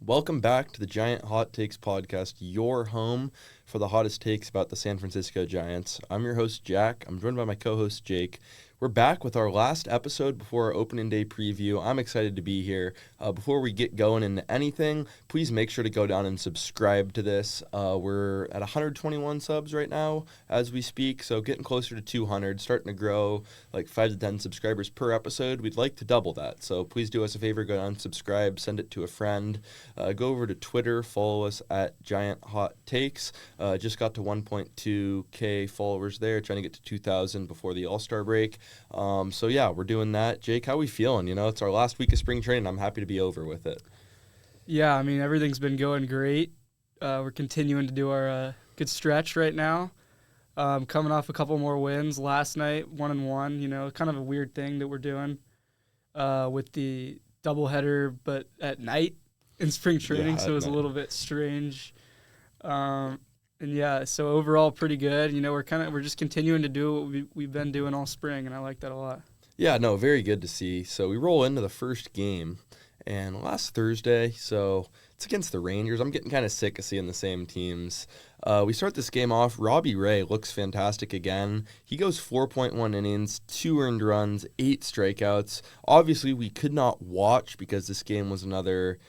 Welcome back to the Giant Hot Takes podcast, your home for the hottest takes about the San Francisco Giants. I'm your host, Jack. I'm joined by my co-host, Jake. We're back with our last episode before our opening day preview. I'm excited to be here. Before we get going into anything, please make sure to go down and subscribe to this. We're at 121 subs right now as we speak, so getting closer to 200, starting to grow like 5 to 10 subscribers per episode. We'd like to double that, so please do us a favor, go down and subscribe, send it to a friend. Go over to Twitter, follow us at Giant Hot Takes. Just got to 1.2K followers there, trying to get to 2,000 before the All-Star break. So yeah, we're doing that. Jake, how we feeling? You know, it's our last week of spring training. I'm happy to be over with it. Yeah, I mean, everything's been going great. We're continuing to do our good stretch right now. Coming off a couple more wins last night, 1-1. You know, kind of a weird thing that we're doing with the doubleheader, but at night in spring training, so it was a little bit strange. And yeah, so overall pretty good. You know, we're just continuing to do what we've been doing all spring, and I like that a lot. Yeah, no, very good to see. So we roll into the first game, and last Thursday, so it's against the Rangers. I'm getting kind of sick of seeing the same teams. We start this game off. Robbie Ray looks fantastic again. He goes 4.1 innings, 2 earned runs, 8 strikeouts. Obviously, we could not watch because this game was another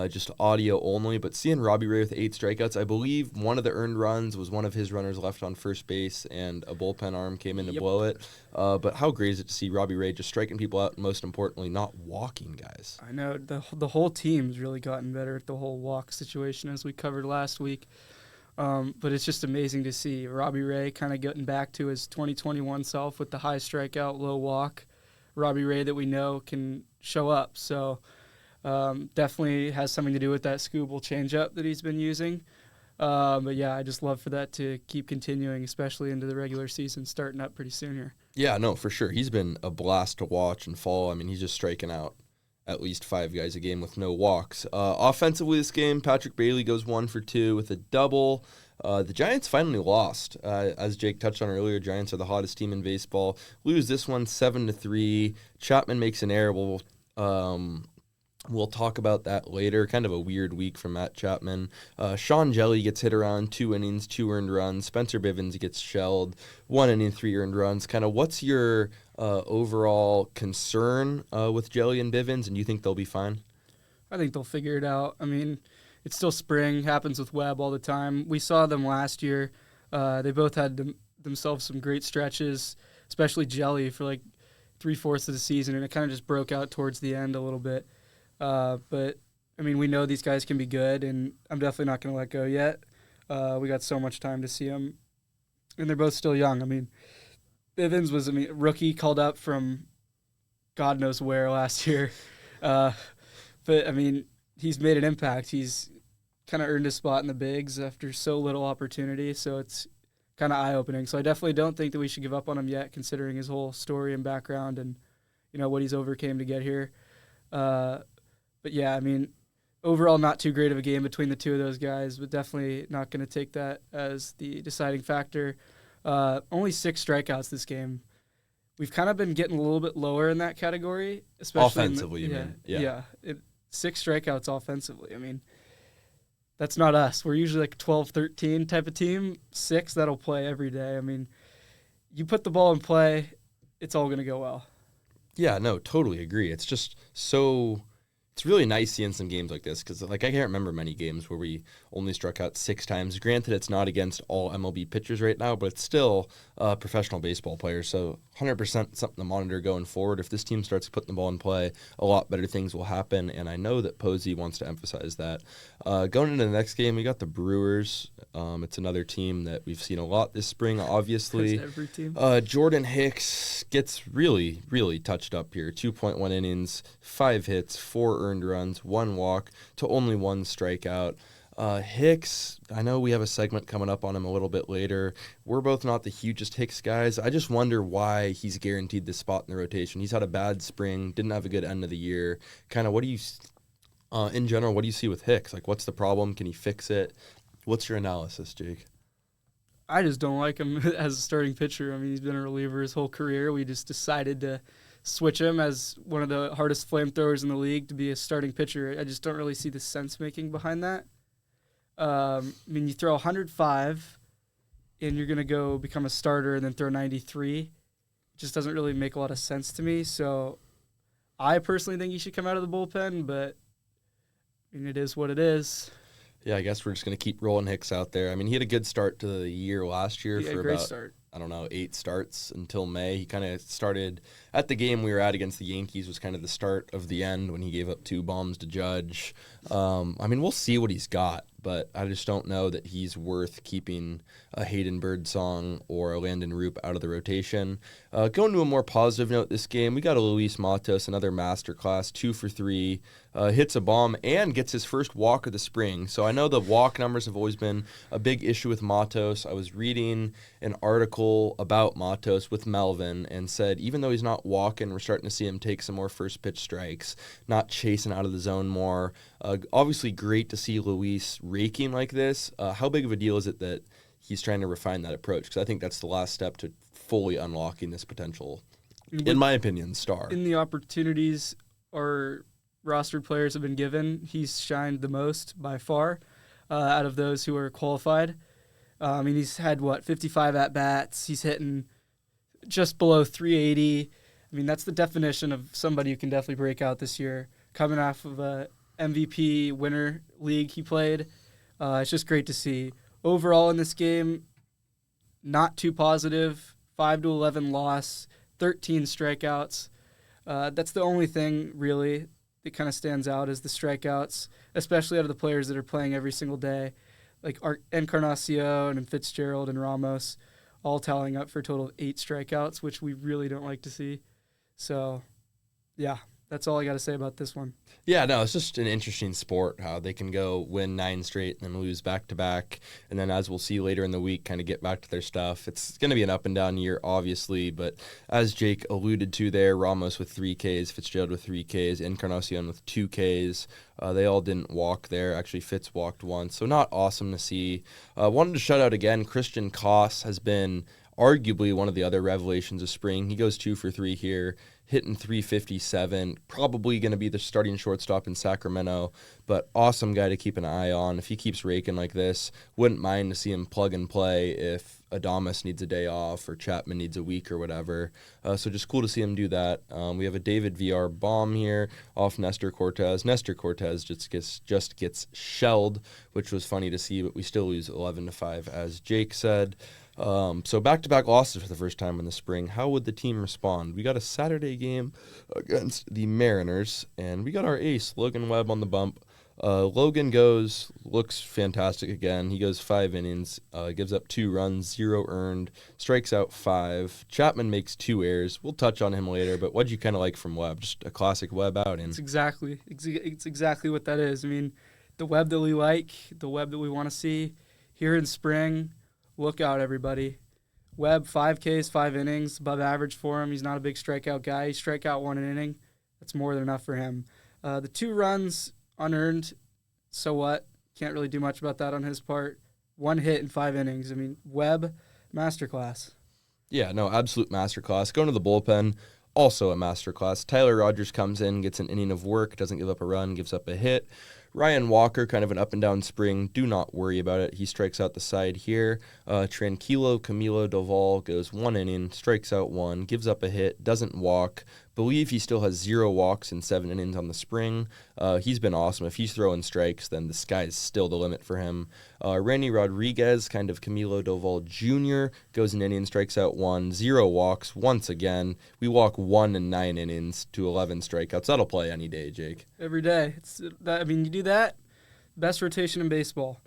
just audio only, but seeing Robbie Ray with 8 strikeouts, I believe one of the earned runs was one of his runners left on first base, and a bullpen arm came in to blow it. But how great is it to see Robbie Ray just striking people out, and most importantly, not walking guys? I know the whole team's really gotten better at the whole walk situation, as we covered last week. But it's just amazing to see Robbie Ray kind of getting back to his 2021 self with the high strikeout, low walk. Robbie Ray that we know can show up. So definitely has something to do with that Scooble changeup that he's been using. But yeah, I just love for that to keep continuing, especially into the regular season starting up pretty soon here. Yeah, no, for sure. He's been a blast to watch and follow. I mean, he's just striking out at least 5 guys a game with no walks. Offensively this game, Patrick Bailey goes 1 for 2 with a double. The Giants finally lost. As Jake touched on earlier, Giants are the hottest team in baseball. Lose this one 7-3. Chapman makes an error. We'll talk about that later. Kind of a weird week for Matt Chapman. Sean Jelly gets hit around 2 innings, 2 earned runs. Spencer Bivens gets shelled, 1 inning, 3 earned runs. Kind of what's your overall concern with Jelly and Bivens, and do you think they'll be fine? I think they'll figure it out. I mean, it's still spring. Happens with Webb all the time. We saw them last year. They both had themselves some great stretches, especially Jelly for like 3/4 of the season, and it kind of just broke out towards the end a little bit. But, I mean, we know these guys can be good, and I'm definitely not going to let go yet. We got so much time to see them, and they're both still young. I mean, Bivens was a rookie called up from God knows where last year. But, I mean, he's made an impact. He's kind of earned his spot in the bigs after so little opportunity, so it's kind of eye-opening. So I definitely don't think that we should give up on him yet, considering his whole story and background and, you know, what he's overcame to get here. But, yeah, I mean, overall not too great of a game between the two of those guys, but definitely not going to take that as the deciding factor. Only 6 strikeouts this game. We've kind of been getting a little bit lower in that category, especially offensively, Yeah. 6 strikeouts offensively. I mean, that's not us. We're usually like a 12, 13 type of team. 6, that'll play every day. I mean, you put the ball in play, it's all going to go well. Yeah, no, totally agree. It's just so... It's really nice seeing some games like this because, like, I can't remember many games where we only struck out 6 times. Granted, it's not against all MLB pitchers right now, but it's still professional baseball players, so 100% something to monitor going forward. If this team starts putting the ball in play, a lot better things will happen, and I know that Posey wants to emphasize that. Going into the next game, we got the Brewers. It's another team that we've seen a lot this spring, obviously. Every team. Jordan Hicks gets really, really touched up here. 2.1 innings, 5 hits, 4 earned runs, 1 walk to only 1 strikeout. Hicks, I know we have a segment coming up on him a little bit later. We're both not the hugest Hicks guys. I just wonder why he's guaranteed this spot in the rotation. He's had a bad spring, didn't have a good end of the year. Kind of what do you, in general, what do you see with Hicks? Like, what's the problem? Can he fix it? What's your analysis, Jake? I just don't like him as a starting pitcher. I mean, he's been a reliever his whole career. We just decided to switch him as one of the hardest flamethrowers in the league to be a starting pitcher. I just don't really see the sense making behind that. I mean, you throw 105 and you're going to go become a starter and then throw 93. It just doesn't really make a lot of sense to me. So I personally think he should come out of the bullpen, but I mean, it is what it is. Yeah, I guess we're just going to keep rolling Hicks out there. I mean, he had a good start to the year last year for great about, start. 8 starts until May. He kind of started at the game we were at against the Yankees was kind of the start of the end when he gave up 2 bombs to Judge. I mean, we'll see what he's got, but I just don't know that he's worth keeping a Hayden Birdsong or a Landon Roop out of the rotation. Going to a more positive note this game, we got a Luis Matos, another masterclass, 2 for 3, hits a bomb and gets his first walk of the spring. So I know the walk numbers have always been a big issue with Matos. I was reading an article about Matos with Melvin and said even though he's not walking, we're starting to see him take some more first pitch strikes, not chasing out of the zone more. Obviously great to see Luis raking like this. How big of a deal is it that he's trying to refine that approach? Because I think that's the last step to fully unlocking this potential, in my opinion, star. In the opportunities our rostered players have been given, he's shined the most by far out of those who are qualified. I mean, he's had, 55 at-bats. He's hitting just below 380. I mean, that's the definition of somebody who can definitely break out this year. Coming off of a MVP winner league he played, it's just great to see. Overall in this game, not too positive. 5-11 loss, 13 strikeouts. That's the only thing, really, that kind of stands out is the strikeouts, especially out of the players that are playing every single day, like Encarnacion and Fitzgerald and Ramos, all tallying up for a total of 8 strikeouts, which we really don't like to see. So, yeah, that's all I got to say about this one. Yeah, no, it's just an interesting sport, how they can go win 9 straight and then lose back-to-back, and then as we'll see later in the week, kind of get back to their stuff. It's going to be an up-and-down year, obviously, but as Jake alluded to there, Ramos with 3 Ks, Fitzgerald with 3 Ks, Encarnacion with 2 Ks. They all didn't walk there. Actually, Fitz walked once, so not awesome to see. Wanted to shout out again, Christian Koss has been arguably one of the other revelations of spring. He goes 2 for 3 here, hitting 357, probably going to be the starting shortstop in Sacramento, but awesome guy to keep an eye on. If he keeps raking like this, wouldn't mind to see him plug and play if Adames needs a day off or Chapman needs a week or whatever. So just cool to see him do that. We have a David VR bomb here off Nestor Cortez. Nestor Cortez just gets shelled, which was funny to see, but we still lose 11-5, as Jake said. So back-to-back losses for the first time in the spring. How would the team respond? We got a Saturday game against the Mariners, and we got our ace, Logan Webb, on the bump. Logan looks fantastic again. He goes 5 innings, gives up 2 runs, 0 earned, strikes out 5. Chapman makes 2 errors. We'll touch on him later, but what'd you kind of like from Webb? Just a classic Webb outing. It's exactly what that is. I mean, the Webb that we like, the Webb that we want to see here in spring. Look out, everybody. Webb, 5 Ks, 5 innings, above average for him. He's not a big strikeout guy. He strike out 1 inning. That's more than enough for him. The 2 runs, unearned, so what? Can't really do much about that on his part. 1 hit in 5 innings. I mean, Webb, masterclass. Yeah, no, absolute masterclass. Going to the bullpen, also a masterclass. Tyler Rogers comes in, gets an inning of work, doesn't give up a run, gives up a hit. Ryan Walker, kind of an up-and-down spring. Do not worry about it. He strikes out the side here. Tranquilo Camilo Doval goes 1 inning, strikes out 1, gives up a hit, doesn't walk. Believe he still has 0 walks in 7 innings on the spring. He's been awesome. If he's throwing strikes, then the sky's still the limit for him. Randy Rodriguez, kind of Camilo Doval Jr., goes an inning, strikes out 1, 0 walks once again. We walk 1 in 9 innings to 11 strikeouts. That'll play any day, Jake. Every day. You do that, best rotation in baseball.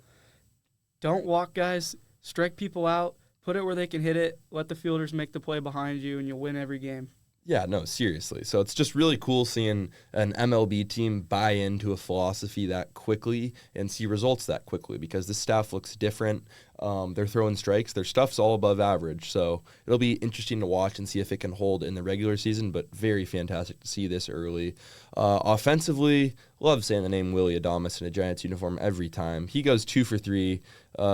Don't walk guys. Strike people out. Put it where they can hit it. Let the fielders make the play behind you, and you'll win every game. Yeah, no, seriously. So it's just really cool seeing an MLB team buy into a philosophy that quickly and see results that quickly because this staff looks different. They're throwing strikes. Their stuff's all above average. So it'll be interesting to watch and see if it can hold in the regular season, but very fantastic to see this early. Offensively, love saying the name Willy Adames in a Giants uniform every time. He goes 2 for 3,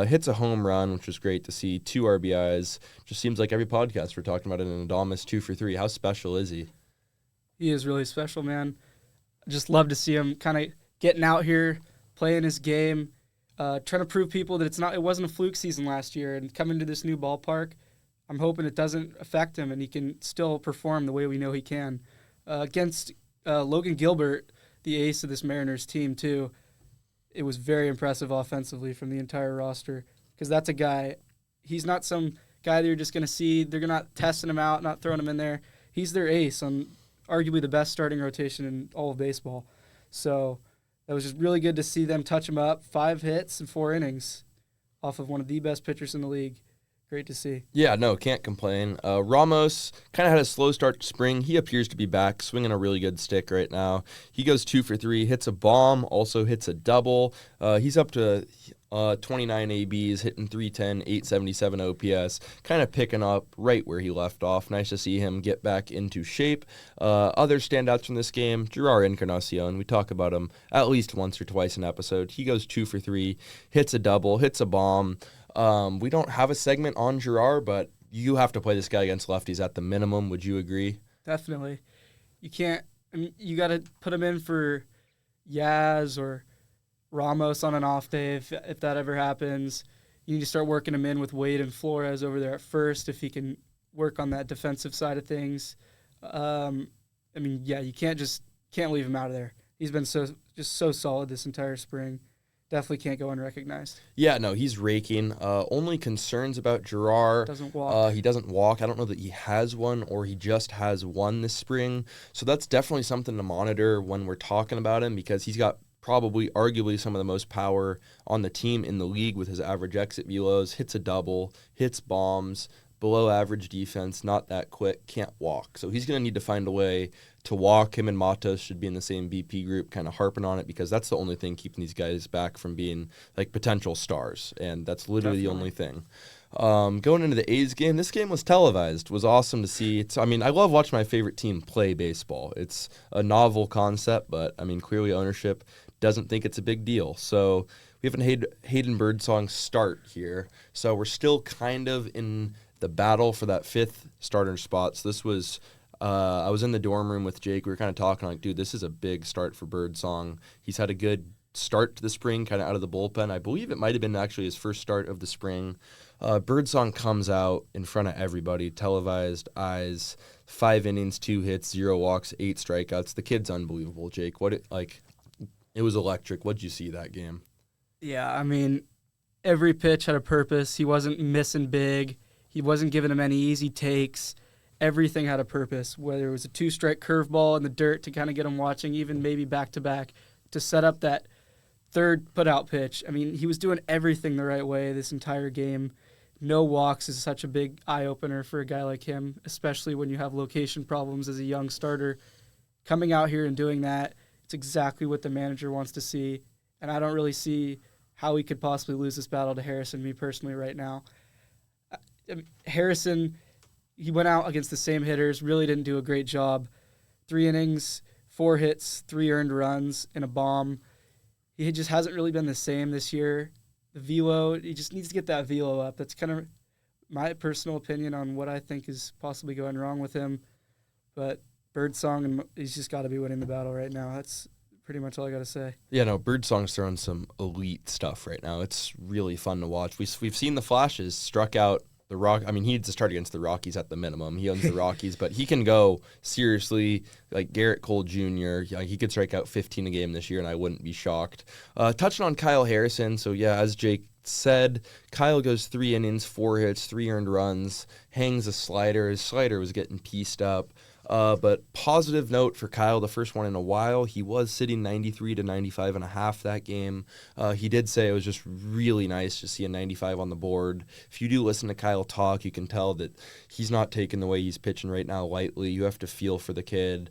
hits a home run, which was great to see, 2 RBIs. Just seems like every podcast we're talking about an Adames 2 for 3. How special is he? He is really special, man. I just love to see him kind of getting out here, playing his game, trying to prove people that it wasn't a fluke season last year, and coming to this new ballpark. I'm hoping it doesn't affect him and he can still perform the way we know he can. Against Logan Gilbert, the ace of this Mariners team, too, it was very impressive offensively from the entire roster because that's a guy, he's not some guy that you're just going to see. They're not testing him out, not throwing him in there. He's their ace on arguably the best starting rotation in all of baseball. So it was just really good to see them touch him up. 5 hits and 4 innings off of one of the best pitchers in the league. Great to see. Yeah, no, can't complain. Ramos kind of had a slow start to spring. He appears to be back, swinging a really good stick right now. He goes 2 for 3, hits a bomb, also hits a double. He's up to 29 ABs, hitting 310, 877 OPS, kind of picking up right where he left off. Nice to see him get back into shape. Other standouts from this game, Gerard Encarnacion. We talk about him at least once or twice an episode. He goes 2 for 3, hits a double, hits a bomb. We don't have a segment on Gerard, but you have to play this guy against lefties at the minimum. Would you agree? Definitely. You can't. I mean, you got to put him in for Yaz or Ramos on an off day if that ever happens. You need to start working him in with Wade and Flores over there at first if he can work on that defensive side of things. I mean, yeah, you can't leave him out of there. He's been so solid this entire spring. Definitely can't go unrecognized. Yeah, no, he's raking. Only concerns about Gerard. Doesn't walk. He doesn't walk. I don't know that he has one or he just has one this spring. So that's definitely something to monitor when we're talking about him because he's got arguably some of the most power on the team in the league with his average exit velos, hits a double, hits bombs, below average defense, not that quick, can't walk. So he's going to need to find a way to walk. Him and Matos should be in the same BP group, kind of harping on it because that's the only thing keeping these guys back from being like potential stars, and that's literally the only thing. Going into the A's game, this game was televised. Was awesome to see. I love watching my favorite team play baseball. It's a novel concept, but I mean, clearly ownership doesn't think it's a big deal. So we have a Hayden Birdsong start here. So we're still kind of in the battle for that 5th starter spot. So this was, I was in the dorm room with Jake. We were kind of talking like, dude, this is a big start for Birdsong. He's had a good start to the spring, kind of out of the bullpen. I believe it might have been actually his first start of the spring. Birdsong comes out in front of everybody, televised, eyes, 5 innings, 2 hits, 0 walks, 8 strikeouts. The kid's unbelievable, Jake. It was electric. What'd you see that game? Yeah, I mean, every pitch had a purpose. He wasn't missing big. He wasn't giving him any easy takes. Everything had a purpose, whether it was a 2-strike curveball in the dirt to kind of get him watching, even maybe back-to-back, to set up that third put-out pitch. I mean, he was doing everything the right way this entire game. No walks is such a big eye-opener for a guy like him, especially when you have location problems as a young starter. Coming out here and doing that, it's exactly what the manager wants to see, and I don't really see how he could possibly lose this battle to Harrison, me personally, right now. Harrison, he went out against the same hitters, really didn't do a great job. 3 innings, 4 hits, 3 earned runs, and a bomb. He just hasn't really been the same this year. The velo, he just needs to get that velo up. That's kind of my personal opinion on what I think is possibly going wrong with him. But Birdsong, he's just got to be winning the battle right now. That's pretty much all I got to say. Yeah, no, Birdsong's throwing some elite stuff right now. It's really fun to watch. We've seen the flashes, struck out the Rock. I mean, he needs to start against the Rockies at the minimum. He owns the Rockies, but he can go seriously like Garrett Cole Jr. He could strike out 15 a game this year, and I wouldn't be shocked. Touching on Kyle Harrison, so yeah, as Jake said, Kyle goes 3 innings, 4 hits, 3 earned runs, hangs a slider. His slider was getting pieced up. But positive note for Kyle, the first one in a while. He was sitting 93 to 95 and a half that game. He did say it was just really nice to see a 95 on the board. If you do listen to Kyle talk, you can tell that he's not taking the way he's pitching right now lightly. You have to feel for the kid.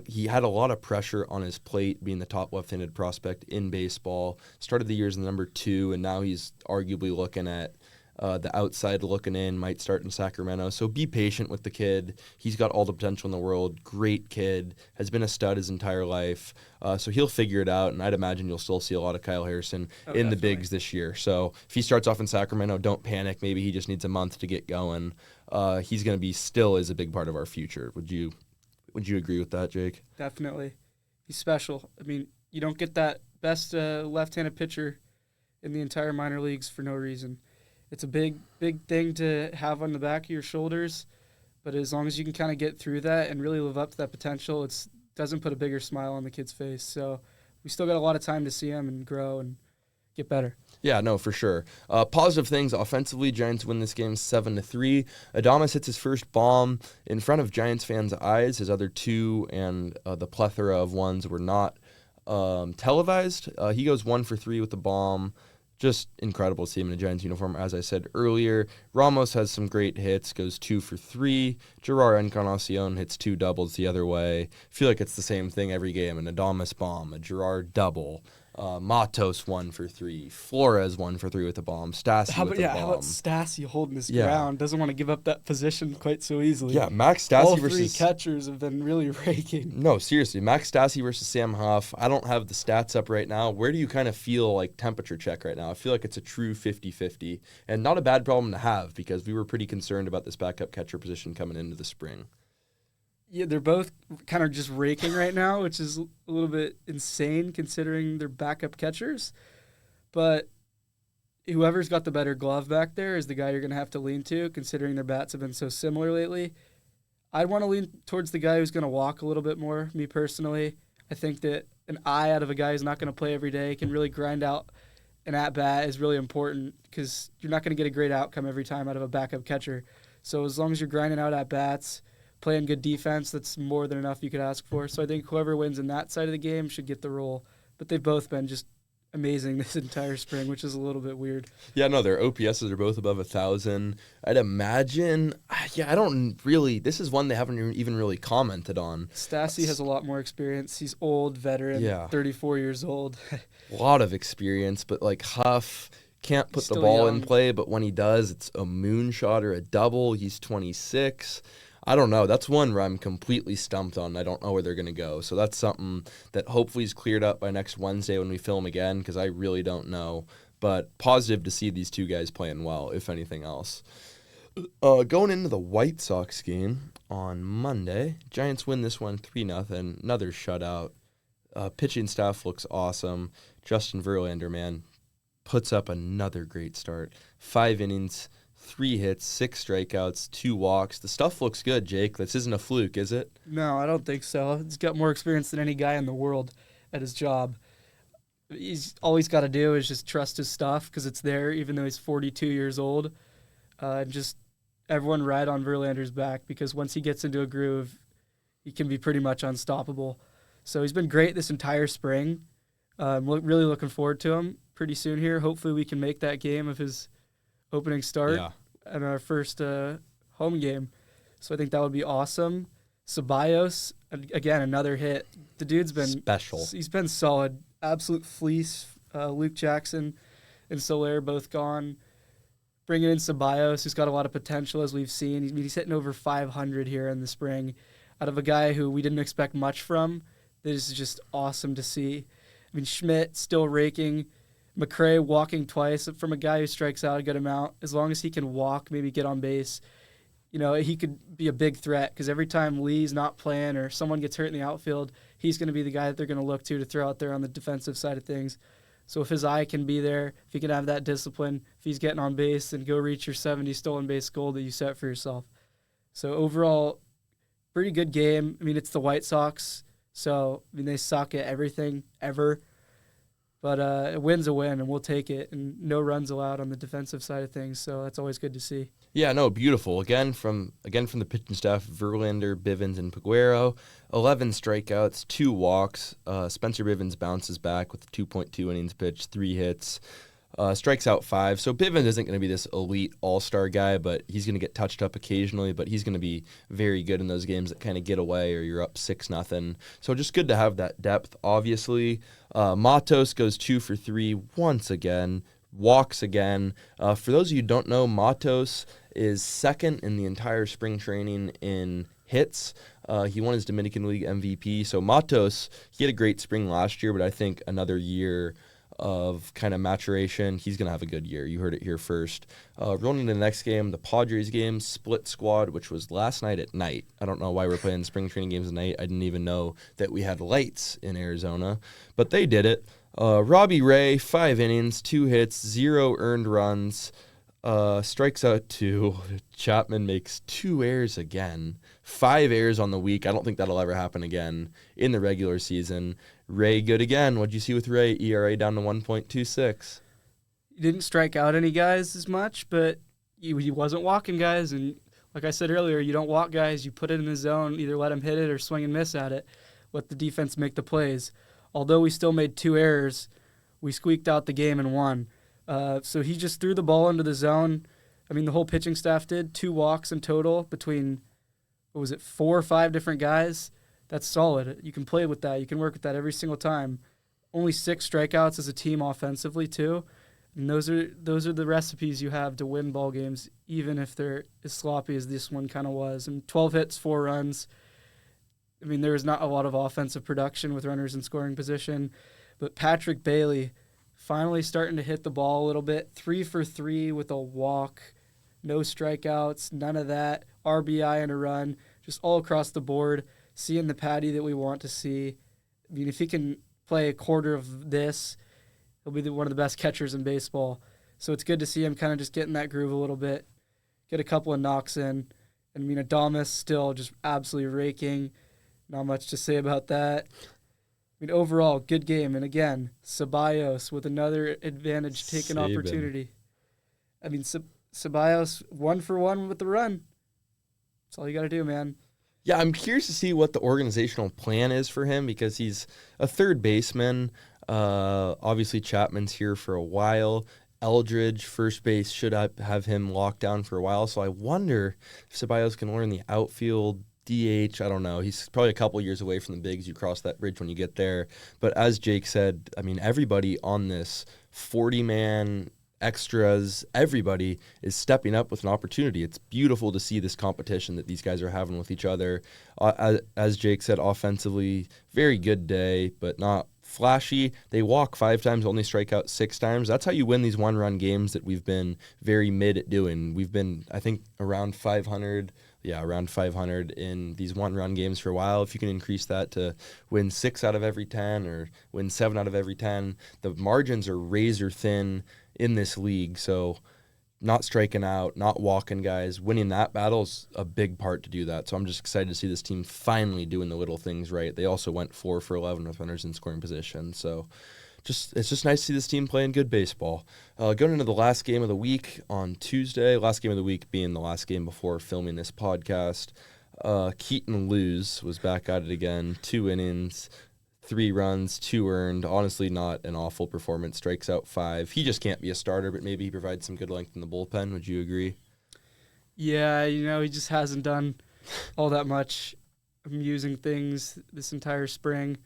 He had a lot of pressure on his plate, being the top left-handed prospect in baseball. Started the year as the number 2, and now he's arguably looking at the outside looking in, might start in Sacramento. So be patient with the kid. He's got all the potential in the world. Great kid. Has been a stud his entire life. So he'll figure it out, and I'd imagine you'll still see a lot of Kyle Harrison in the bigs this year. So if he starts off in Sacramento, don't panic. Maybe he just needs a month to get going. He's going to be still is a big part of our future. Would you Would you agree with that, Jake? Definitely. He's special. I mean, you don't get that best left-handed pitcher in the entire minor leagues for no reason. It's a big thing to have on the back of your shoulders, but as long as you can kind of get through that and really live up to that potential, it doesn't put a bigger smile on the kid's face. So we still got a lot of time to see him and grow and get better. Yeah, no, for sure. Positive things offensively, Giants win this game 7-3. Adames hits his first bomb in front of Giants fans' eyes. His other two and the plethora of ones were not televised. He goes 1 for 3 with the bomb. Just incredible to see him in a Giants uniform, as I said earlier. Ramos has some great hits, goes 2 for 3. Gerard Encarnacion hits 2 doubles the other way. I feel like it's the same thing every game. An Adames bomb, a Gerard double. Matos 1 for 3. Flores 1 for 3 with a bomb. Stassi with a bomb. How about Stassi holding his ground? Doesn't want to give up that position quite so easily. Yeah, Max Stassi All versus... three catchers have been really raking. No, seriously. Max Stassi versus Sam Huff. I don't have the stats up right now. Where do you kind of feel like temperature check right now? I feel like it's a true 50-50. And not a bad problem to have because we were pretty concerned about this backup catcher position coming into the spring. Yeah, they're both kind of just raking right now, which is a little bit insane considering they're backup catchers. But whoever's got the better glove back there is the guy you're going to have to lean to, considering their bats have been so similar lately. I'd want to lean towards the guy who's going to walk a little bit more, me personally. I think that an eye out of a guy who's not going to play every day can really grind out an at-bat is really important because you're not going to get a great outcome every time out of a backup catcher. So as long as you're grinding out at-bats, playing good defense, that's more than enough you could ask for. So I think whoever wins in that side of the game should get the role. But they've both been just amazing this entire spring, which is a little bit weird. Yeah, no, their OPSs are both above 1,000. I'd imagine, I don't really, this is one they haven't even really commented on. Stassi has a lot more experience. He's old, veteran, 34 years old. A lot of experience, but like Huff can't put He's the still ball young. in play, but when he does, it's a moonshot or a double. He's 26. I don't know. That's one where I'm completely stumped on. I don't know where they're going to go. So that's something that hopefully is cleared up by next Wednesday when we film again because I really don't know. But positive to see these two guys playing well, if anything else. Going into the White Sox game on Monday, Giants win this one 3-0. Another shutout. Pitching staff looks awesome. Justin Verlander, man, puts up another great start. 5 innings, 3 hits, 6 strikeouts, 2 walks. The stuff looks good, Jake. This isn't a fluke, is it? No, I don't think so. He's got more experience than any guy in the world at his job. All he's got to do is just trust his stuff because it's there, even though he's 42 years old. Just everyone ride on Verlander's back because once he gets into a groove, he can be pretty much unstoppable. So he's been great this entire spring. Really looking forward to him pretty soon here. Hopefully we can make that game of his opening start at our first home game. So I think that would be awesome. Ceballos, again, another hit. The dude's been special. He's been solid. Absolute fleece. Luke Jackson and Soler both gone. Bringing in Ceballos, who's got a lot of potential, as we've seen. He's hitting over 500 here in the spring out of a guy who we didn't expect much from. This is just awesome to see. I mean, Schmidt still raking. McRae walking twice from a guy who strikes out a good amount. As long as he can walk, maybe get on base, he could be a big threat because every time Lee's not playing or someone gets hurt in the outfield, he's going to be the guy that they're going to look to throw out there on the defensive side of things. So if his eye can be there, if he can have that discipline, if he's getting on base, then go reach your 70 stolen base goal that you set for yourself. So overall, pretty good game. I mean, it's the White Sox, so they suck at everything ever. But a win's a win, and we'll take it. And no runs allowed on the defensive side of things, so that's always good to see. Yeah, no, beautiful. Again from the pitching staff, Verlander, Bivens, and Peguero. 11 strikeouts, 2 walks. Spencer Bivens bounces back with 2.2 innings pitched, 3 hits. Strikes out 5. So Bivens isn't going to be this elite all-star guy, but he's going to get touched up occasionally, but he's going to be very good in those games that kind of get away or you're up 6-0. So just good to have that depth, obviously. Matos goes 2 for 3 once again, walks again. For those of you who don't know, Matos is second in the entire spring training in hits. He won his Dominican League MVP. So Matos, he had a great spring last year, but I think another year of kind of maturation. He's going to have a good year. You heard it here first. Rolling into the next game, the Padres game, split squad, which was last night at night. I don't know why we're playing spring training games at night. I didn't even know that we had lights in Arizona, but they did it. Robbie Ray, 5 innings, 2 hits, 0 earned runs, strikes out 2. Chapman makes 2 errors again. 5 errors on the week. I don't think that'll ever happen again in the regular season. Ray good again. What'd you see with Ray? ERA down to 1.26. He didn't strike out any guys as much, but he wasn't walking guys. And like I said earlier, you don't walk guys. You put it in the zone, either let him hit it or swing and miss at it. Let the defense make the plays. Although we still made 2 errors, we squeaked out the game and won. So he just threw the ball into the zone. I mean, the whole pitching staff did. 2 walks in total between, 4 or 5 different guys. That's solid. You can play with that. You can work with that every single time. Only 6 strikeouts as a team offensively too, and those are the recipes you have to win ball games, even if they're as sloppy as this one kind of was. And 12 hits, 4 runs. I mean, there was not a lot of offensive production with runners in scoring position, but Patrick Bailey finally starting to hit the ball a little bit. 3 for 3 with a walk, no strikeouts, none of that. RBI and a run, just all across the board. Seeing the Patty that we want to see. I mean, if he can play a quarter of this, he'll be one of the best catchers in baseball. So it's good to see him kind of just get in that groove a little bit, get a couple of knocks in. And I mean, Adames still just absolutely raking. Not much to say about that. I mean, overall, good game. And again, Ceballos with another advantage taken opportunity. I mean, Ceballos 1 for 1 with the run. That's all you got to do, man. Yeah, I'm curious to see what the organizational plan is for him because he's a third baseman. Obviously, Chapman's here for a while. Eldridge, first base, should have him locked down for a while. So I wonder if Ceballos can learn the outfield, DH. I don't know. He's probably a couple years away from the bigs. You cross that bridge when you get there. But as Jake said, I mean, everybody on this 40-man extras, everybody is stepping up with an opportunity. It's beautiful to see this competition that these guys are having with each other. As Jake said, offensively, very good day, but not flashy. They walk 5 times, only strike out 6 times. That's how you win these one-run games that we've been very mid at doing. We've been, I think, around 500 in these one-run games for a while. If you can increase that to win 6 out of every 10 or win 7 out of every 10, the margins are razor thin in this league. So not striking out, not walking guys, winning that battle is a big part to do that. So I'm just excited to see this team finally doing the little things right. They also went 4 for 11 with runners in scoring position. So it's just nice to see this team playing good baseball. Going into the last game of the week on Tuesday, last game of the week being the last game before filming this podcast, Keaton Lewis was back at it again. 2 innings, 3 runs, 2 earned. Honestly, not an awful performance. Strikes out 5. He just can't be a starter, but maybe he provides some good length in the bullpen. Would you agree? Yeah, he just hasn't done all that much amusing things this entire spring.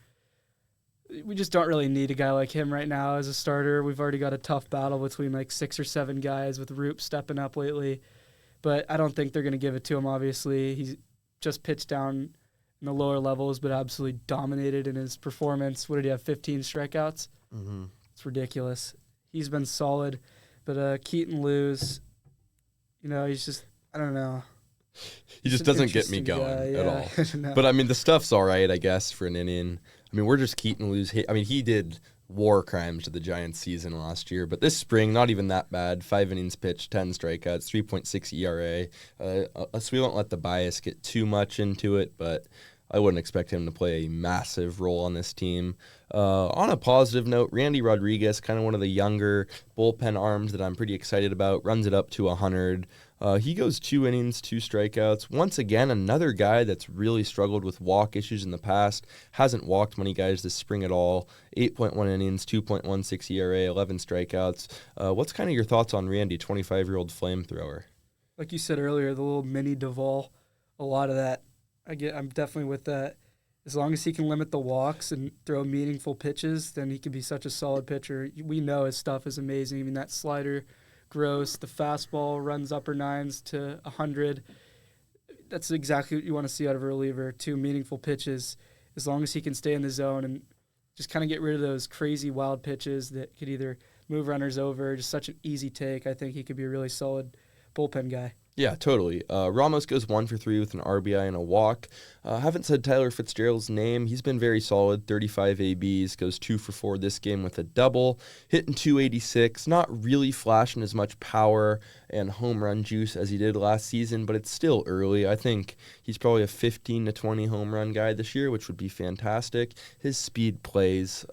We just don't really need a guy like him right now as a starter. We've already got a tough battle between like 6 or 7 guys with Roop stepping up lately. But I don't think they're going to give it to him, obviously. He's just pitched down in the lower levels, but absolutely dominated in his performance. What did he have, 15 strikeouts? Mm-hmm. It's ridiculous. He's been solid. But Keaton Lewis, he's just, I don't know. He just doesn't get me going at all. No. But, I mean, the stuff's all right, I guess, for an inning. I mean, we're just Keaton Lewis. I mean, he did war crimes to the Giants season last year, but this spring, not even that bad. 5 innings pitched, 10 strikeouts, 3.6 ERA. So we won't let the bias get too much into it, but I wouldn't expect him to play a massive role on this team. On a positive note, Randy Rodriguez, kind of one of the younger bullpen arms that I'm pretty excited about, runs it up to 100. He goes 2 innings, 2 strikeouts. Once again, another guy that's really struggled with walk issues in the past. Hasn't walked many guys this spring at all. 8.1 innings, 2.16 ERA, 11 strikeouts. What's kind of your thoughts on Randy, 25-year-old flamethrower? Like you said earlier, the little mini Duvall, a lot of that. I'm definitely with that. As long as he can limit the walks and throw meaningful pitches, then he can be such a solid pitcher. We know his stuff is amazing. I mean, that slider, gross. The fastball runs upper 9s to 100. That's exactly what you want to see out of a reliever. 2 meaningful pitches. As long as he can stay in the zone and just kind of get rid of those crazy wild pitches that could either move runners over. Just such an easy take. I think he could be a really solid bullpen guy. Yeah, totally. Ramos goes 1 for 3 with an RBI and a walk. Haven't said Tyler Fitzgerald's name. He's been very solid, 35 ABs, goes 2 for 4 this game with a double, hitting 286. Not really flashing as much power and home run juice as he did last season, but it's still early. I think he's probably a 15 to 20 home run guy this year, which would be fantastic. His speed plays.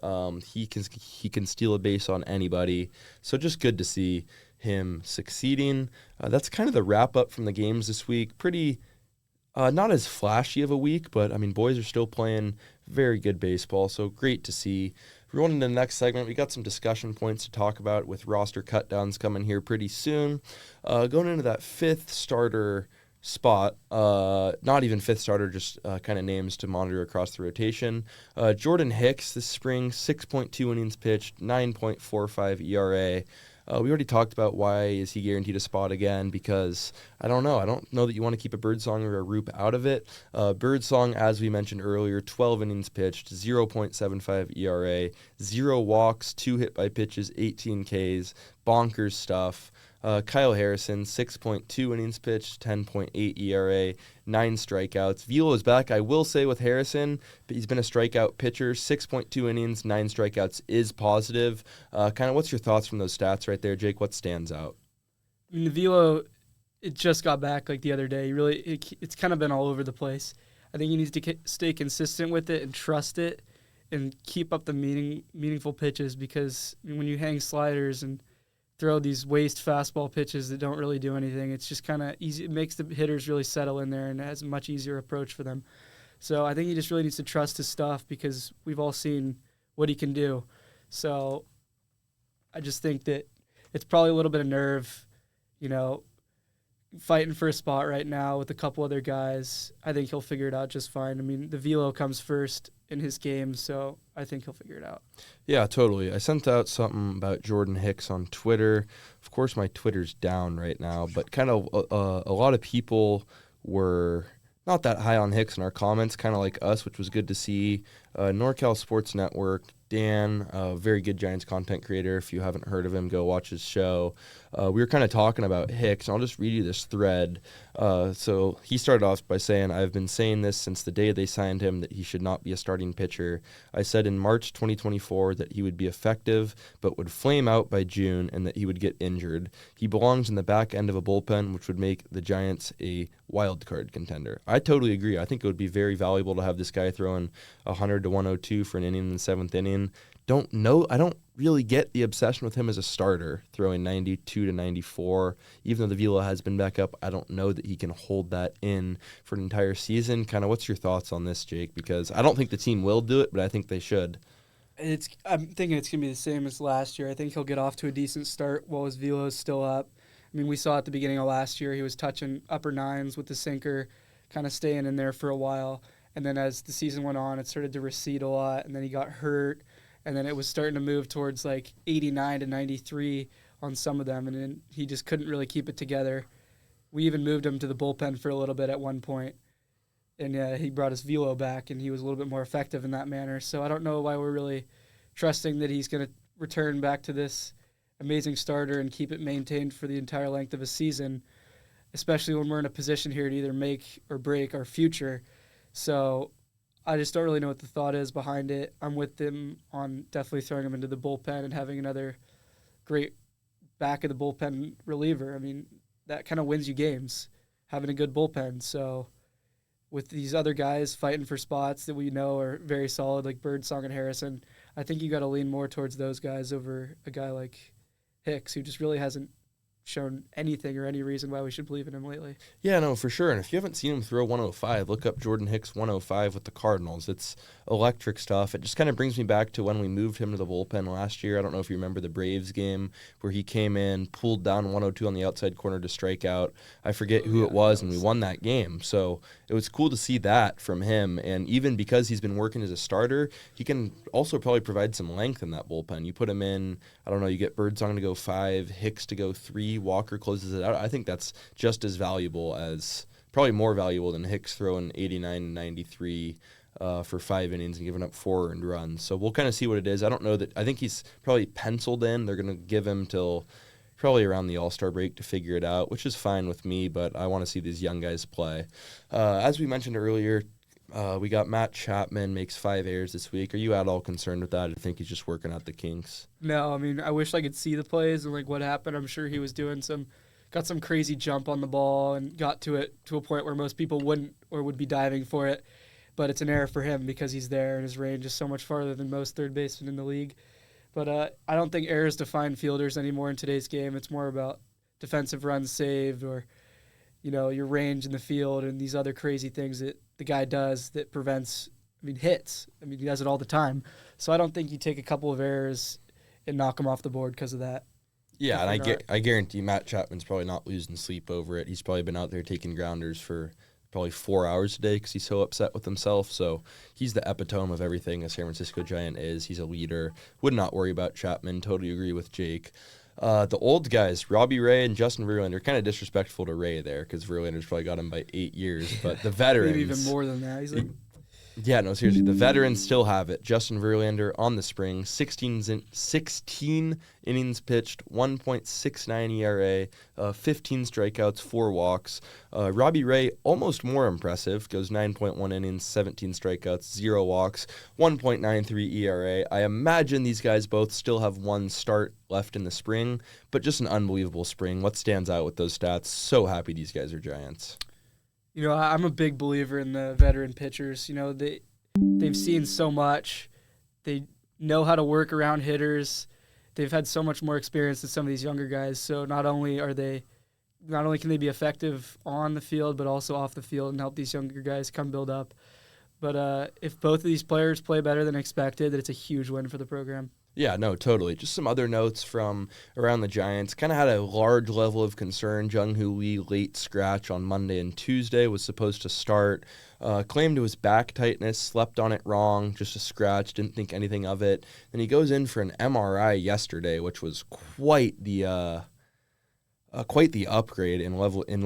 He can steal a base on anybody. So just good to see him succeeding. That's kind of the wrap up from the games this week. Pretty not as flashy of a week, but I mean, boys are still playing very good baseball, so great to see. We're going into the next segment. We got some discussion points to talk about with roster cutdowns coming here pretty soon. Going into that fifth starter spot, not even fifth starter, just kind of names to monitor across the rotation. Jordan Hicks this spring, 6.2 innings pitched, 9.45 ERA. We already talked about why is he guaranteed a spot again, because I don't know that you want to keep a Birdsong or a Roop out of it. Birdsong, as we mentioned earlier, 12 innings pitched, 0.75 ERA, 0 walks, 2 hit by pitches, 18 Ks, bonkers stuff. Kyle Harrison, 6.2 innings pitched, 10.8 ERA, 9 strikeouts. Velo is back, I will say, with Harrison, but he's been a strikeout pitcher. 6.2 innings, 9 strikeouts is positive. Kind of what's your thoughts from those stats right there, Jake? What stands out? I mean, the Velo, it just got back like the other day. It's kind of been all over the place. I think he needs to stay consistent with it and trust it and keep up the meaningful pitches, because when you hang sliders and throw these waste fastball pitches that don't really do anything, it's just kind of easy. It makes the hitters really settle in there and it has a much easier approach for them. So I think he just really needs to trust his stuff, because we've all seen what he can do. So I just think that it's probably a little bit of nerve, fighting for a spot right now with a couple other guys. I think he'll figure it out just fine. I mean, the Velo comes first in his game, so I think he'll figure it out. Yeah, totally. I sent out something about Jordan Hicks on Twitter. Of course, my Twitter's down right now, but kind of a lot of people were not that high on Hicks in our comments, kind of like us, which was good to see. NorCal Sports Network, Dan, a very good Giants content creator. If you haven't heard of him, go watch his show. We were kind of talking about Hicks, and I'll just read you this thread. So he started off by saying, "I've been saying this since the day they signed him, that he should not be a starting pitcher. I said in March 2024 that he would be effective but would flame out by June and that he would get injured. He belongs in the back end of a bullpen, which would make the Giants a wild card contender." I totally agree. I think it would be very valuable to have this guy throwing 100 to 102 for an inning in the seventh inning. I don't really get the obsession with him as a starter, throwing 92 to 94. Even though the Velo has been back up, I don't know that he can hold that in for an entire season. Kind of what's your thoughts on this, Jake? Because I don't think the team will do it, but I think they should. I'm thinking it's going to be the same as last year. I think he'll get off to a decent start while his Velo is still up. I mean, we saw at the beginning of last year he was touching upper nines with the sinker, kind of staying in there for a while. And then as the season went on, it started to recede a lot, and then he got hurt. And then it was starting to move towards like 89 to 93 on some of them, and then he just couldn't really keep it together. We even moved him to the bullpen for a little bit at one point, and he brought his Velo back, and he was a little bit more effective in that manner. So I don't know why we're really trusting that he's going to return back to this amazing starter and keep it maintained for the entire length of a season, especially when we're in a position here to either make or break our future. So I just don't really know what the thought is behind it. I'm with them on definitely throwing him into the bullpen and having another great back of the bullpen reliever. I mean, that kind of wins you games, having a good bullpen. So with these other guys fighting for spots that we know are very solid, like Birdsong and Harrison, I think you got to lean more towards those guys over a guy like Hicks, who just really hasn't shown anything or any reason why we should believe in him lately. Yeah, no, for sure. And if you haven't seen him throw 105, look up Jordan Hicks 105 with the Cardinals. It's electric stuff. It just kind of brings me back to when we moved him to the bullpen last year. I don't know if you remember the Braves game where he came in, pulled down 102 on the outside corner to strike out. I forget who it was, and we won that game. So it was cool to see that from him. And even because he's been working as a starter, he can also probably provide some length in that bullpen. You put him in, I don't know, you get Birdsong to go 5, Hicks to go 3, Walker closes it out. I think that's just as valuable as, probably more valuable than Hicks throwing 89 and 93 for 5 innings and giving up 4 earned runs. So we'll kind of see what it is. I don't know that. I think he's probably penciled in. They're going to give him till probably around the All-Star break to figure it out, which is fine with me, but I want to see these young guys play. As we mentioned earlier, we got Matt Chapman makes 5 errors this week. Are you at all concerned with that? I think he's just working out the kinks. No, I mean, I wish I could see the plays and like what happened. I'm sure he was doing got some crazy jump on the ball and got to it to a point where most people wouldn't or would be diving for it. But it's an error for him because he's there and his range is so much farther than most third basemen in the league. But I don't think errors define fielders anymore in today's game. It's more about defensive runs saved or, your range in the field and these other crazy things that the guy does that prevents, hits. He does it all the time. So I don't think you take a couple of errors and knock him off the board because of that. Yeah, and I guarantee Matt Chapman's probably not losing sleep over it. He's probably been out there taking grounders for probably 4 hours a day because he's so upset with himself. So he's the epitome of everything a San Francisco Giant is. He's a leader. Would not worry about Chapman. Totally agree with Jake. The old guys, Robbie Ray and Justin Verlander, kind of disrespectful to Ray there because Verlander's probably got him by 8 years. But the veterans... Maybe even more than that. He's like... Yeah, no, seriously. The veterans still have it. Justin Verlander on the spring, 16 innings pitched, 1.69 ERA, 15 strikeouts, 4 walks. Robbie Ray, almost more impressive, goes 9.1 innings, 17 strikeouts, 0 walks, 1.93 ERA. I imagine these guys both still have 1 start left in the spring, but just an unbelievable spring. What stands out with those stats? So happy these guys are Giants. I'm a big believer in the veteran pitchers. They've seen so much. They know how to work around hitters. They've had so much more experience than some of these younger guys. So not only can they be effective on the field, but also off the field and help these younger guys come build up. But if both of these players play better than expected, it's a huge win for the program. Yeah, no, totally. Just some other notes from around the Giants. Kind of had a large level of concern. Jung-Hoo Lee, late scratch on Monday and Tuesday, was supposed to start. Claimed it was back tightness, slept on it wrong, just a scratch, didn't think anything of it. Then he goes in for an MRI yesterday, which was quite the upgrade in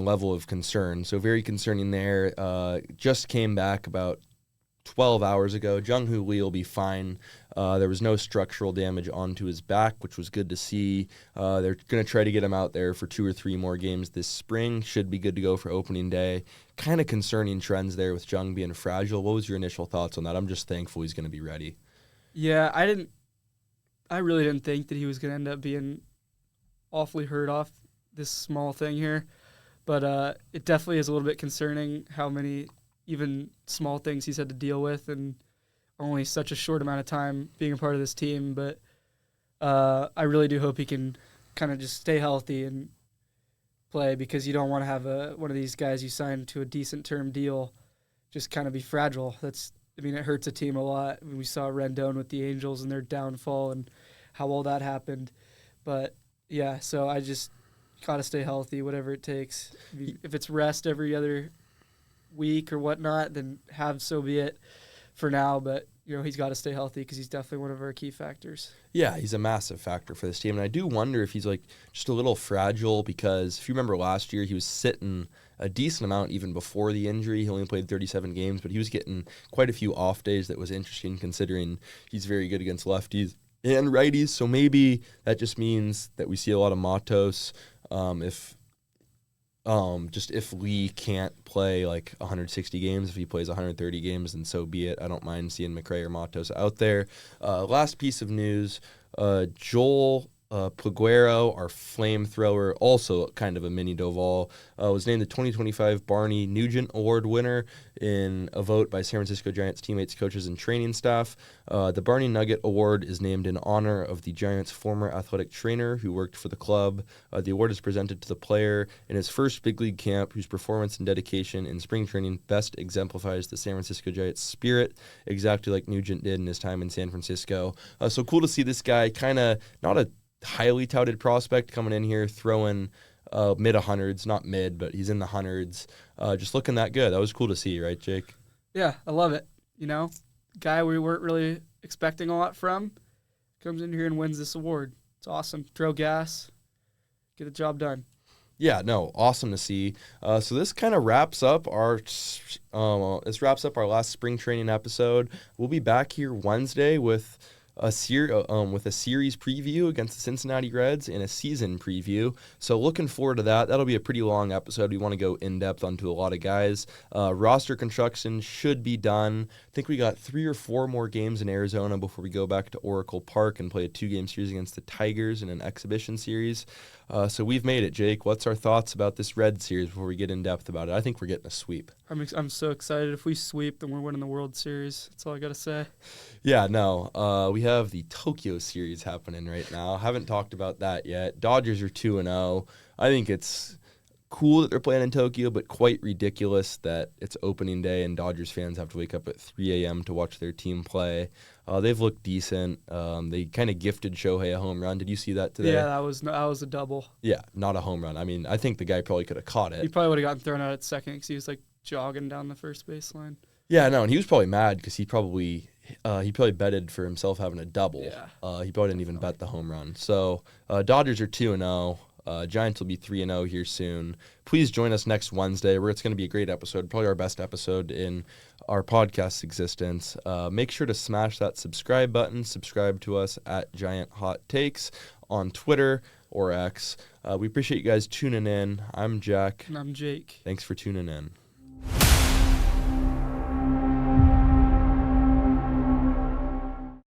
level of concern. So very concerning there. Just came back about 12 hours ago. Jung-Hoo Lee will be fine. There was no structural damage onto his back, which was good to see. They're going to try to get him out there for 2 or 3 more games this spring. Should be good to go for opening day. Kind of concerning trends there with Jung being fragile. What was your initial thoughts on that? I'm just thankful he's going to be ready. Yeah, I really didn't think that he was going to end up being awfully hurt off this small thing here. But it definitely is a little bit concerning how many even small things he's had to deal with and only such a short amount of time being a part of this team. But I really do hope he can kind of just stay healthy and play because you don't want to have one of these guys you signed to a decent term deal just kind of be fragile. It hurts a team a lot. We saw Rendon with the Angels and their downfall and how all that happened. But, yeah, so I just got to stay healthy, whatever it takes. If it's rest every other week or whatnot, then so be it for now. But he's got to stay healthy because he's definitely one of our key factors. Yeah, he's a massive factor for this team, and I do wonder if he's just a little fragile because if you remember last year, he was sitting a decent amount even before the injury. He only played 37 games, but he was getting quite a few off days. That was interesting considering he's very good against lefties and righties. So maybe that just means that we see a lot of Matos. If Lee can't play 160 games, if he plays 130 games, then so be it. I don't mind seeing McRae or Matos out there. Last piece of news, Joel Peguero, our flamethrower, also kind of a mini Doval, was named the 2025 Barney Nugent Award winner in a vote by San Francisco Giants teammates, coaches, and training staff. The Barney Nugget Award is named in honor of the Giants' former athletic trainer who worked for the club. The award is presented to the player in his first big league camp whose performance and dedication in spring training best exemplifies the San Francisco Giants' spirit, exactly like Nugent did in his time in San Francisco. So cool to see this guy, kind of not a highly touted prospect coming in here throwing mid-hundreds, not mid, but he's in the hundreds, just looking that good. That was cool to see, right, Jake? Yeah, I love it. Guy we weren't really expecting a lot from comes in here and wins this award. It's awesome. Throw gas, get the job done. Yeah, no, awesome to see. So this kind of wraps up our last spring training episode. We'll be back here Wednesday with a series preview against the Cincinnati Reds and a season preview. So looking forward to that. That'll be a pretty long episode. We want to go in depth onto a lot of guys. Roster construction should be done. I think we got 3 or 4 more games in Arizona before we go back to Oracle Park and play a 2-game series against the Tigers in an exhibition series. So we've made it, Jake. What's our thoughts about this Red series before we get in depth about it? I think we're getting a sweep. I'm so excited. If we sweep, then we're winning the World Series. That's all I got to say. Yeah, no. We have the Tokyo series happening right now. Haven't talked about that yet. Dodgers are 2-0. I think it's cool that they're playing in Tokyo, but quite ridiculous that it's opening day and Dodgers fans have to wake up at 3 a.m. to watch their team play. They've looked decent. They kind of gifted Shohei a home run. Did you see that today? Yeah, that was a double. Yeah, not a home run. I mean, I think the guy probably could have caught it. He probably would have gotten thrown out at second because he was like jogging down the first baseline. Yeah, no, and he was probably mad because he probably betted for himself having a double. Yeah. He probably didn't even bet the home run. So Dodgers are 2-0. Giants will be 3-0 here soon. Please join us next Wednesday, where it's going to be a great episode, probably our best episode in our podcast's existence. Make sure to smash that subscribe button. Subscribe to us at Giant Hot Takes on Twitter or X. We appreciate you guys tuning in. I'm Jack. And I'm Jake. Thanks for tuning in.